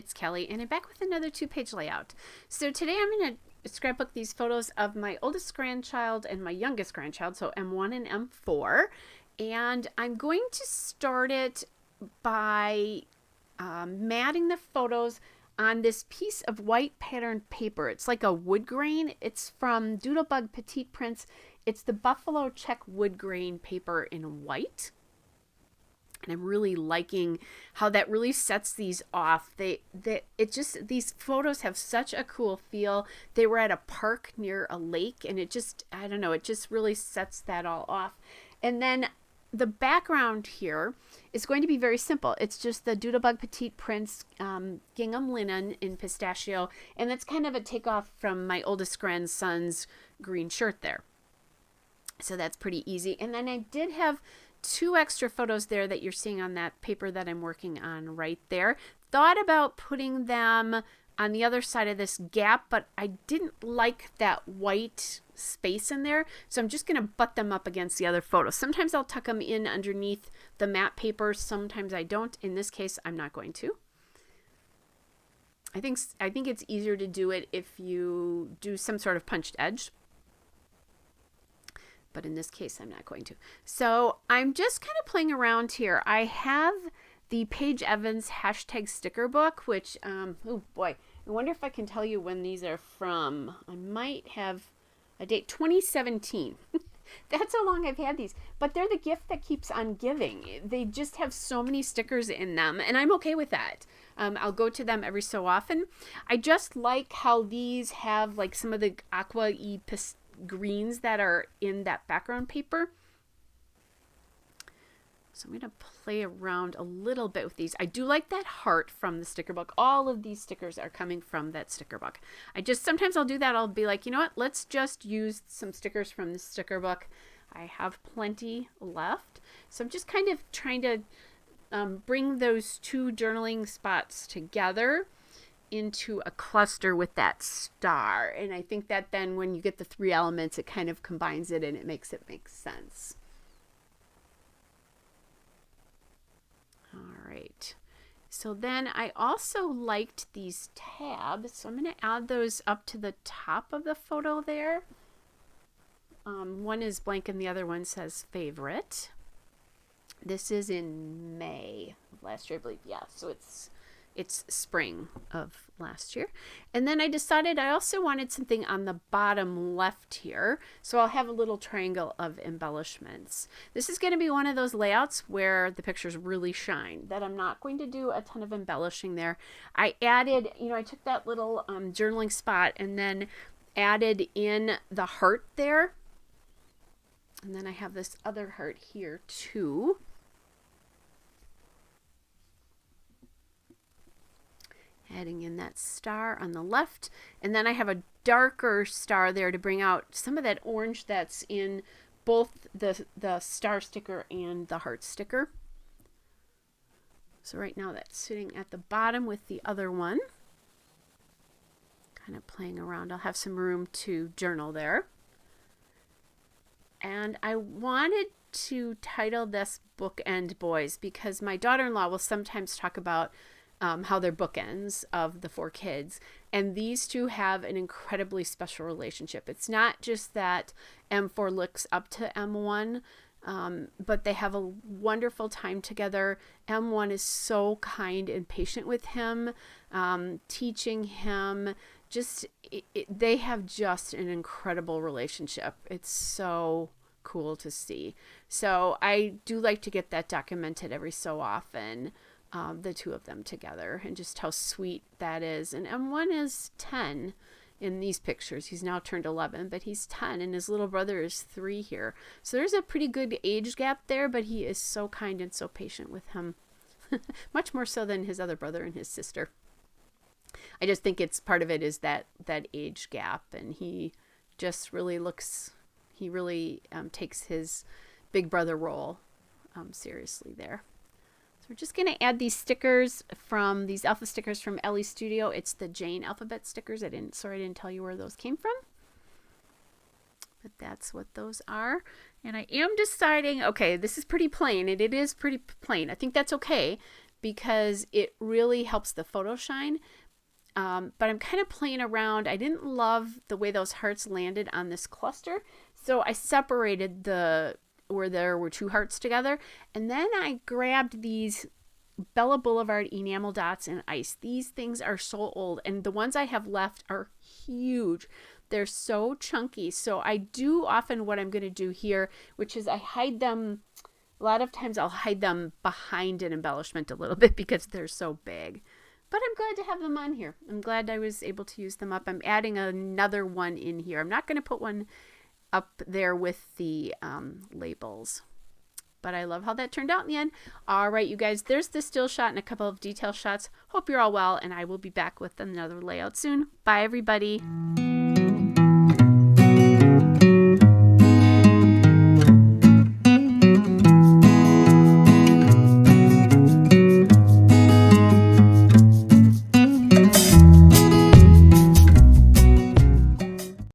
it's Kelly, and I'm back with another 2-page layout. So today I'm going to scrapbook these photos of my oldest grandchild and my youngest grandchild, so M1 and M4. And I'm going to start it by matting the photos on this piece of white patterned paper. It's like a wood grain. It's from Doodlebug Petite Prints. It's the Buffalo Check wood grain paper in white. And I'm really liking how that really sets these off. These photos have such a cool feel. They were at a park near a lake, and it just really sets that all off. And then the background here is going to be very simple. It's just the Doodlebug Petite Prints gingham linen in pistachio, and that's kind of a takeoff from my oldest grandson's green shirt there. So that's pretty easy. And then I did have 2 extra photos there that you're seeing on that paper that I'm working on right there. Thought about putting them on the other side of this gap, but I didn't like that white space in there, so I'm just going to butt them up against the other photos. Sometimes I'll tuck them in underneath the matte paper, sometimes I don't. In this case, I'm not going to. I think it's easier to do it if you do some sort of punched edge. But in this case, I'm not going to. So I'm just kind of playing around here. I have the Paige Evans hashtag sticker book, which, oh boy, I wonder if I can tell you when these are from. I might have a date, 2017. That's how long I've had these. But they're the gift that keeps on giving. They just have so many stickers in them, and I'm okay with that. I'll go to them every so often. I just like how these have like some of the aqua-y greens that are in that background paper. So I'm going to play around a little bit with these. I do like that heart from the sticker book. All of these stickers are coming from that sticker book. Sometimes I'll do that. I'll be like, you know what? Let's just use some stickers from the sticker book. I have plenty left. So I'm just kind of trying to bring those 2 journaling spots together into a cluster with that star. And I think that then when you get the 3 elements, it kind of combines it and it makes it make sense. All right. So then I also liked these tabs. So I'm going to add those up to the top of the photo there. One is blank and the other one says favorite. This is in May of last year, I believe. Yeah, so it's spring of last year. And then I decided I also wanted something on the bottom left here. So I'll have a little triangle of embellishments. This is going to be one of those layouts where the pictures really shine, that I'm not going to do a ton of embellishing there. I added, I took that little journaling spot and then added in the heart there. And then I have this other heart here too. Adding in that star on the left, and then I have a darker star there to bring out some of that orange that's in both the star sticker and the heart sticker. So right now that's sitting at the bottom with the other one. Kind of playing around. I'll have some room to journal there. And I wanted to title this Bookend Boys because my daughter-in-law will sometimes talk about how they're bookends of the 4 kids. And these 2 have an incredibly special relationship. It's not just that M4 looks up to M1, but they have a wonderful time together. M1 is so kind and patient with him, teaching him. They have just an incredible relationship. It's so cool to see. So I do like to get that documented every so often. The 2 of them together, and just how sweet that is. And M1 is 10 in these pictures. He's now turned 11, but he's 10, and his little brother is 3 here. So there's a pretty good age gap there, but he is so kind and so patient with him. Much more so than his other brother and his sister. I just think it's part of it is that age gap, and he just really takes his big brother role seriously there. We're just going to add these stickers from these alpha stickers from Ellie Studio. It's the Jane alphabet stickers. I didn't tell you where those came from. But that's what those are. And I am deciding, okay, this is pretty plain. It is pretty plain. I think that's okay because it really helps the photo shine. But I'm kind of playing around. I didn't love the way those hearts landed on this cluster, so I separated where there were two hearts together, and then I grabbed these Bella Boulevard enamel dots in ice. These things are so old, and the ones I have left are huge. They're so chunky. So I do often what I'm going to do here, which is I hide them. A lot of times I'll hide them behind an embellishment a little bit because they're so big. But I'm glad to have them on here. I'm glad I was able to use them up. I'm adding another one in here. I'm not going to put one up there with the labels. But I love how that turned out in the end. All right, you guys, there's the still shot and a couple of detail shots. Hope you're all well, and I will be back with another layout soon. Bye, everybody.